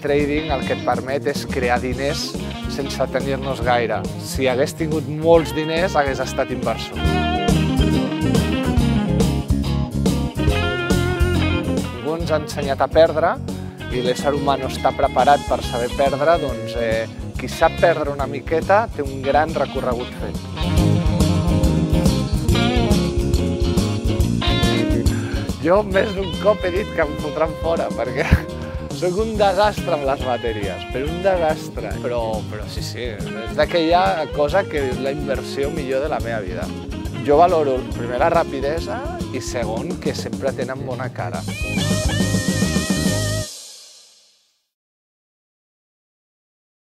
trading el que et permet és crear diners sense tenir-nos gaire. Si hagués tingut molts diners, hagués estat inversor. Ningú ens ha ensenyat a perdre i l'ésser humà no està preparat per saber perdre, doncs qui sap perdre una miqueta té un gran recorregut fet. Jo més d'un cop he dit que em fotran fora, perquè soc un desastre amb les matèries, però un desastre. Però sí, és d'aquella cosa que és la inversió millor de la meva vida. Jo valoro, primer, la rapidesa i segon, que sempre tenen bona cara.